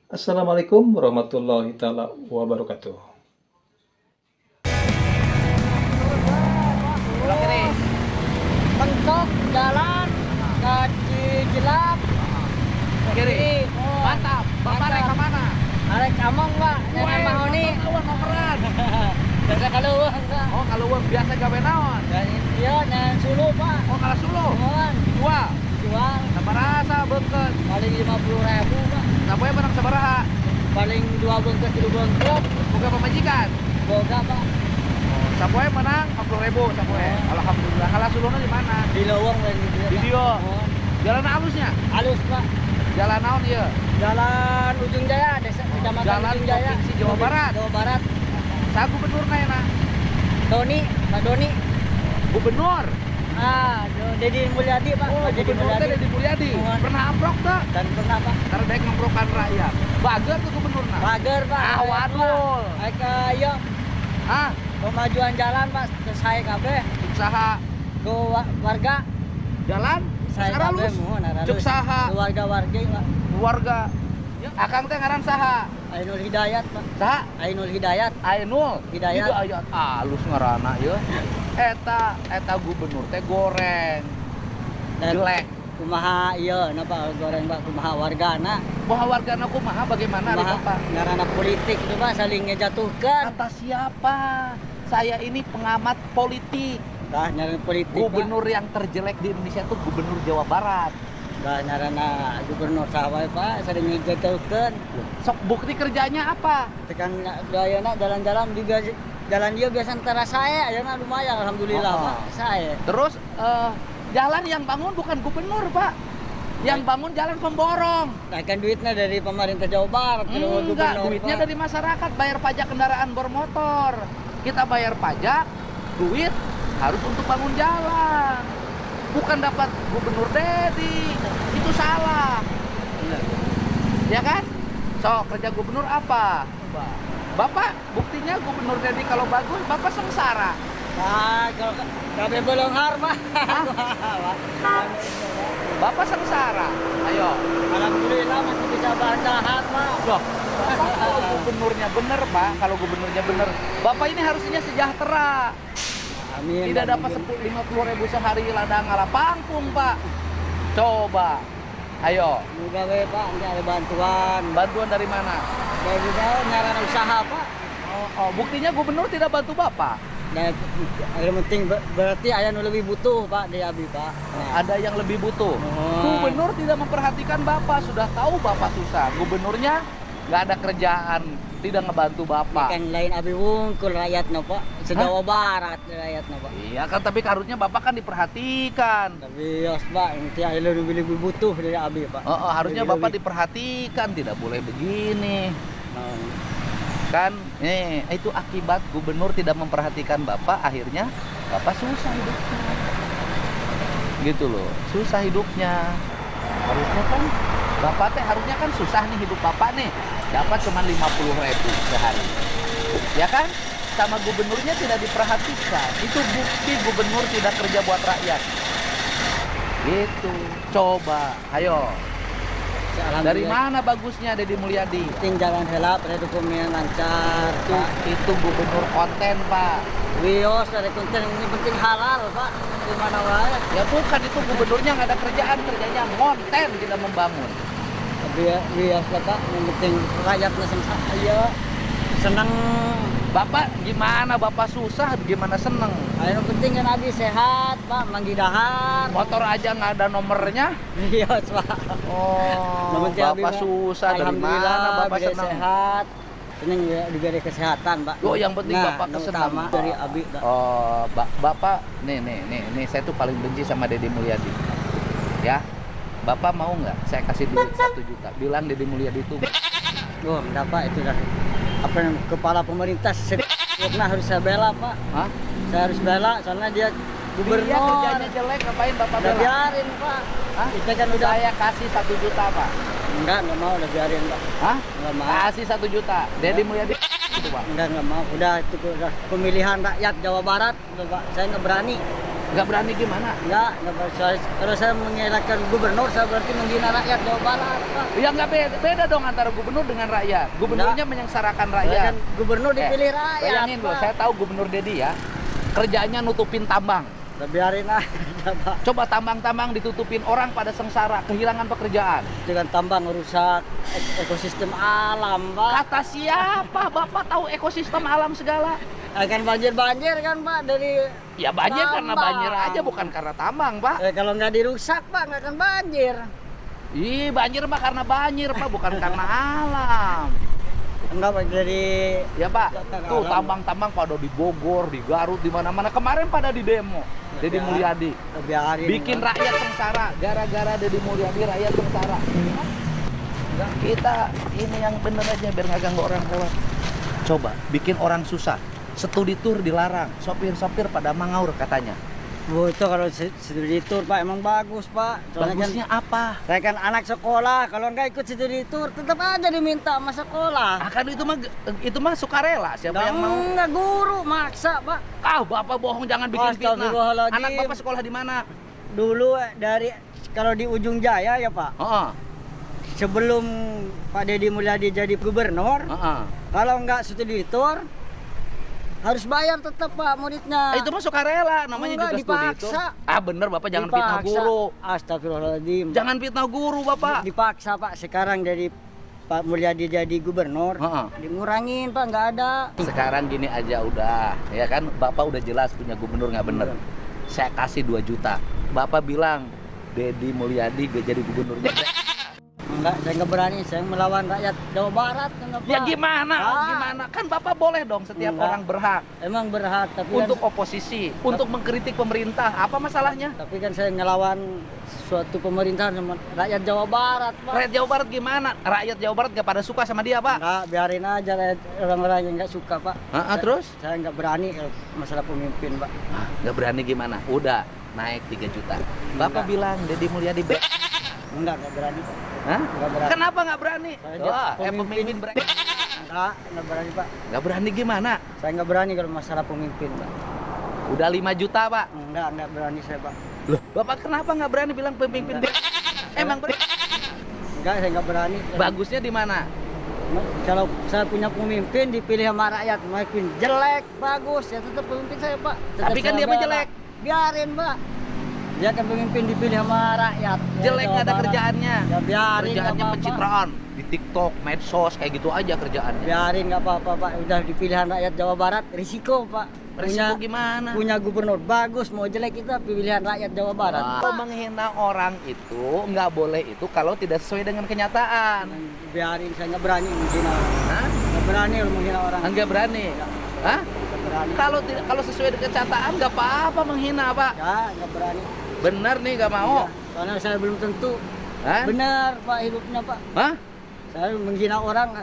Assalamualaikum warahmatullahi taala wabarakatuh. Belok kiri. Mentok jalan ke Cijelak Kiri. oh, Mantap. Bapak naik ke mana? arek among Pak nenek mau nih Kawan nomeran. biasa kalau enggak Oh, kalau uang biasa gawe naon? dan iya nenek sulu Pak Oh, kalau sulu. mohon Jual. jual Sabar rasa bengket. paling 50.000 Pak Sapoe menang sabaraha. paling 2 bengket 3 bengket Boga pamajikan. boga Pak Sapoe menang 40.000 sapoe. Alhamdulillah. Kalau sulunya di mana? di lowong lagi Di dia. mohon Jalan halusnya. halus Pak Jalan naon ieu? jalan Ujung Jaya desa kecamatan Jalan Ujung Jaya Provinsi Jawa Barat. Jawa Barat Sa gubernurna enak. Doni Pak Doni Gubernur. Deddy Mulyadi Pak Oh, Pak Deddy gubernur teh Mulyadi Deddy Mulyadi. Mohon. Pernah amprok teu? dan pernah Pak Karena baik ngamprokan rakyat. Bager tuh gubernurna. pagar Pak Ah, waduh. ayo Ah, pemajuan jalan Pak ke saya kabeh usaha ke warga jalan saya sekarang kabeh lulus mohon cuk saha ke warga Pak keluarga akang teh ngaran saha Ainul Hidayat Pak saha Ainul Hidayat Ainul Hidayat. Hidayat alus ngaranna ieu eta gubernur teh goreng dan jelek kumaha iya napa goreng Pak kumaha wargana bahwa wargana kumaha bagaimana ari kumaha Bapak ngaranna politik itu Pak saling ngejatuhkan kata siapa saya ini pengamat politik dah ngaranna politik gubernur yang terjelek di Indonesia tuh gubernur Jawa Barat Pak dah ngaranna gubernur sahabat Pak saling ngejatuhkan sok bukti kerjanya apa tekan dayana jalan-jalan juga jalan dia biasa antara saya ya lumayan alhamdulillah Oh. Pak saya terus jalan yang bangun bukan gubernur Pak yang bangun jalan pemborong naikkan duitnya dari pemerintah Jawa Barat kalau enggak gubernur, duitnya Pak. dari masyarakat bayar pajak kendaraan bermotor kita bayar pajak duit harus untuk bangun jalan bukan dapat gubernur Dedi itu salah ya kan so kerja gubernur apa Bapak buktinya gubernur Dedi kalau bagus Bapak sengsara Nah, kalau kabeh bolonghar Pak. Bapak sengsara ayo Alhamdulillah masih bisa bantahan Pak. loh Bapak kalau gubernurnya bener Pak kalau gubernurnya bener Bapak ini harusnya sejahtera Amin. tidak dapat 50.000 sehari ladang ngalah pangkung Pak coba ayo Juga we Pak, nanti ada bantuan. bantuan dari mana Dan juga ngaranna usaha Pak. oh, buktinya gubernur tidak bantu Bapak Dan yang penting berarti aya nu lebih butuh Pak di abi Pak. Nah, ada yang lebih butuh mohon. gubernur tidak memperhatikan Bapak sudah tahu Bapak susah gubernurnya nggak ada kerjaan tidak ngebantu Bapak kan lain abi wungkul rakyatna Pak. Se-Jawa Barat rakyatna Pak. iya kan tapi harusnya Bapak kan diperhatikan Tapi yos Pak, nanti aya lebih butuh dari abi Pak. oh, harusnya Lebih- Bapak diperhatikan tidak boleh begini Nah, kan itu akibat gubernur tidak memperhatikan Bapak akhirnya Bapak susah hidupnya gitu loh susah hidupnya harusnya kan Bapak teh harusnya kan susah nih hidup Bapak nih dapat cuma 50.000 sehari ya kan sama gubernurnya tidak diperhatikan itu bukti gubernur tidak kerja buat rakyat gitu coba ayo dari mana bagusnya Deddy Mulyadi penting jalan heula perekonomian lancar tuh Pak, itu gubernur konten Pak wios dari konten ini penting halal Pak di mana wae ya bukan itu gubernurnya nggak ada kerjaan kerjanya konten tidak membangun wios lah Pak yang penting rakyatnya senang Bapak gimana Bapak susah gimana seneng yang penting kan abi sehat Pak manggidahan motor aja nggak ada nomornya wios Pak oh Yang penting abi Bapak mah, susah dari alhamdulillah mana Bapak bisa seneng sehat seneng ya diberi kesehatan Pak Oh, yang penting Bapak yang kesenang. utama dari abi Pak. oh Bapak nih saya tuh paling benci sama Deddy Mulyadi ya Bapak mau nggak saya kasih duit 1 juta bilang Deddy Mulyadi itu Oh, mendapat itu dah. Apa yang kepala pemerintah karena harus saya bela Pak. Hah? Saya harus bela soalnya dia Dia gubernur. kerjanya jelek ngapain Bapak Udah bela? biarin Pak. Hah? Kita kan udah Saya kasih 1 juta Pak. enggak mau udah biarin Pak. Hah? Enggak mau. Kasih 1 juta. Deddy Mulyadi itu Pak. Enggak mau. Udah itu udah pemilihan rakyat Jawa Barat udah, Pak. Saya nggak berani. Nggak berani gimana? Nggak berani. Kalau saya mengelakkan gubernur, saya berarti menghina rakyat Jawa Barat, Pak. Ya nggak beda dong antara gubernur dengan rakyat. Gubernurnya menyengsarakan Saya rakyat. kan gubernur dipilih rakyat, Bayangin loh, Pak. saya tahu Gubernur Dedi ya, kerjanya nutupin tambang. Udah biarin aja, Pak. Coba tambang-tambang ditutupin, orang pada sengsara, kehilangan pekerjaan. Dengan tambang merusak ekosistem alam, Pak. Kata siapa? Bapak tahu ekosistem alam segala. Akan banjir-banjir kan, Pak, dari Ya banjir karena tambang. banjir aja, bukan karena tambang, Pak. Kalau nggak dirusak, Pak, nggak akan banjir. Ih, banjir Pak karena banjir, Pak, bukan karena alam. Enggak, Pak, dari Ya Pak, Bukan tuh alam. tambang-tambang pada di Bogor, di Garut, di mana-mana. Kemarin pada di demo. Deddy Ya, Mulyadi biarin. bikin Pak. rakyat sengsara, gara-gara Deddy Mulyadi rakyat sengsara. Kita ini yang bener aja biar nggak ganggu orang lewat. Coba bikin orang susah. Studi tour dilarang, sopir-sopir pada mangaur katanya. Bu, itu kalau studi tour, Pak, emang bagus, Pak. Soalnya Bagusnya apa? saya kan anak sekolah, kalau nggak ikut studi tour tetap aja diminta sama sekolah. Akan itu mah sukarela. Siapa yang mau? Nggak guru maksa, Pak. Bapak bohong, jangan bikin fitnah. Astagfirullahaladzim. Anak Bapak sekolah di mana? Dulu dari kalau di Ujung Jaya ya, Pak. Heeh. Sebelum Pak Deddy Mulyadi jadi gubernur, Heeh. kalau nggak studi tour harus bayar tetap, Pak, muridnya. Itu mah sukarela, namanya Enggak, juga studi itu. dipaksa. Bener Bapak, jangan fitnah Dipaksa. guru. Astagfirullahaladzim. Jangan fitnah guru Bapak. Dipaksa, Pak. Sekarang dari Pak Mulyadi jadi gubernur, Heeh. ngurangin, Pak, nggak ada. Sekarang gini aja udah, ya kan Bapak udah jelas punya gubernur nggak bener. Saya kasih 2 juta. Bapak bilang Deddy Mulyadi gak jadi gubernurnya. Enggak, saya nggak berani. Saya melawan rakyat Jawa Barat. Kenapa? Ya gimana? Ah. Gimana? Kan Bapak boleh dong, setiap Enggak. orang berhak Emang berhak, tapi untuk kan, oposisi, untuk mengkritik pemerintah. Apa masalahnya? tapi kan saya ngelawan suatu pemerintahan sama rakyat Jawa Barat, Pak. Rakyat Jawa Barat gimana? Rakyat Jawa Barat gak pada suka sama dia, Pak? Enggak, biarin aja rakyat orang-orang yang nggak suka, Pak. Terus? Saya nggak berani kalau masalah pemimpin, Pak. Gak berani gimana? Udah naik 3 juta. Bapak Enggak. bilang Deddy Mulyadi Enggak berani, Pak. Hah? Enggak berani. Kenapa nggak berani? Saya Pemimpin Enggak berani, Pak. nggak berani gimana? Saya nggak berani kalau masalah pemimpin, Pak. Udah 5 juta, Pak. Enggak berani saya, Pak. Loh, Bapak kenapa nggak berani bilang pemimpin? Emang Enggak, saya nggak berani. bagusnya di mana? Kalau saya punya pemimpin dipilih sama rakyat, makin jelek, bagus, ya tetap pemimpin saya, Pak. Tetap Tapi kan saya dia mah bela. jelek. Biarin, Pak. Dia kan pemimpin dipilih sama rakyat. Ya, Jelek Jawa nggak ada Barat. kerjaannya. Ya biarin, Kerjaannya nggak apa-apa. pencitraan di TikTok, medsos, kayak gitu aja kerjaannya. Biarin, nggak apa-apa, Pak. Udah dipilihan rakyat Jawa Barat, risiko, Pak. Resiko gimana? Punya gubernur bagus, mau jelek kita pilihan rakyat Jawa Barat. Kalau menghina orang itu nggak boleh itu kalau tidak sesuai dengan kenyataan. Biarin, saya nggak berani menghina orang. Hah? Nggak berani kalau menghina orang. Nggak berani. Hah? Nggak berani. Kalau sesuai dengan kenyataan nggak apa-apa menghina, Pak. Ya, nggak berani. Bener nih nggak mau. Iya, soalnya saya belum tentu Hah? benar, Pak, hidupnya, Pak. Hah? Saya menghina orang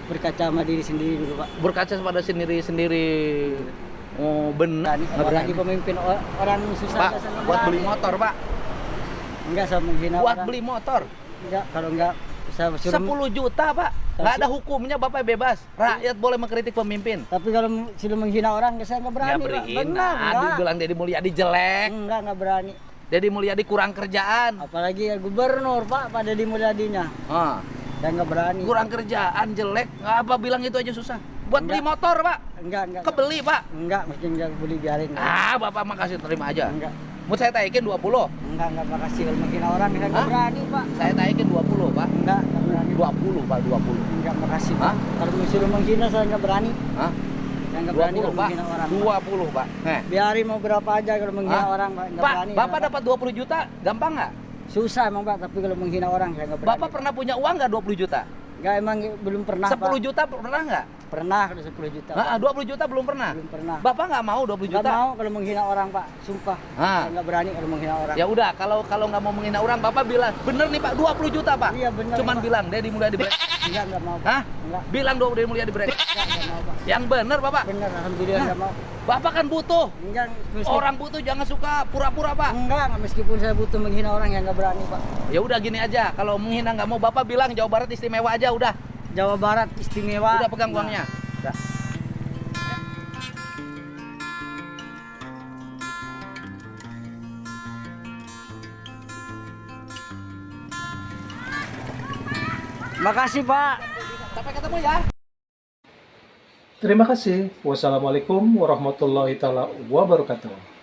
berkaca sama diri sendiri dulu, Pak. Berkaca pada sendiri-sendiri. Oh, benar. Nggak Apalagi berani. pemimpin orang susah. Pak, saya nggak buat berani. beli motor, Pak. Enggak, saya menghina Buat orang. beli motor. Enggak, kalau enggak saya suruh. 10 juta, Pak. Nggak ada hukumnya, Bapak bebas. Rakyat boleh mengkritik pemimpin. Tapi kalau sudah menghina orang, saya nggak berani, Ya Pak. berhina. Benar, enggak. Dibilang Deddy Mulyadi jelek. Enggak berani. Deddy Mulyadi kurang kerjaan. Apalagi ya gubernur, Pak, pada Mulyadinya. Ah, Saya nggak berani. kurang kerjaan, jelek. Apa bilang itu aja susah. Buat beli motor, Pak. Enggak. Kebeli, Pak. Enggak, mesti enggak boleh biarin. Bapak mah kasih terima aja. Enggak. Mau saya taikin 20. Enggak makasih kalau menghina orang, saya nggak Hah? berani, Pak. Saya taikin 20, Pak. Enggak berani. 20, Pak, 20. Enggak makasih, Pak. Hah? Kalau disuruh menghina saya nggak berani. Hah? Saya nggak berani 20, kalau Pak. menghina orang. 20, Pak. Biarin mau berapa aja kalau menghina Hah? orang, Pak. Nggak Pak, berani. Bapak saya, dapat 20 juta, gampang nggak? Pak. Susah emang, Pak, tapi kalau menghina orang saya nggak berani. Bapak pernah punya uang nggak 20 juta? Enggak, emang belum pernah, 10 Pak. juta pernah nggak? Pernah kalau 10 juta. Pak. 20 juta belum pernah? Belum pernah. Bapak nggak mau 20 Nggak juta? mau kalau menghina orang, Pak. Sumpah. Ah. Saya nggak berani kalau menghina orang. Ya udah, kalau nggak mau menghina orang, Bapak bilang, bener nih Pak, 20 juta Pak. Iya, bener, Cuman Pak. bilang, Deddy Mulyadi break. Enggak mau, Pak. Hah? Enggak. Bilang dong Deddy Mulyadi break. Enggak mau, Pak. Yang bener Bapak. Bener, alhamdulillah Hah? nggak mau. Bapak kan butuh. Enggak, Orang butuh jangan suka pura-pura Pak. enggak, meskipun saya butuh menghina orang yang nggak berani, Pak. Ya udah gini aja, kalau menghina nggak mau Bapak bilang Jawa Barat istimewa aja udah. Jawa Barat istimewa. Udah pegang Nah, uangnya. Udah. Makasih Pak. Sampai ketemu ya. Terima kasih. Wassalamualaikum warahmatullahi taala wabarakatuh.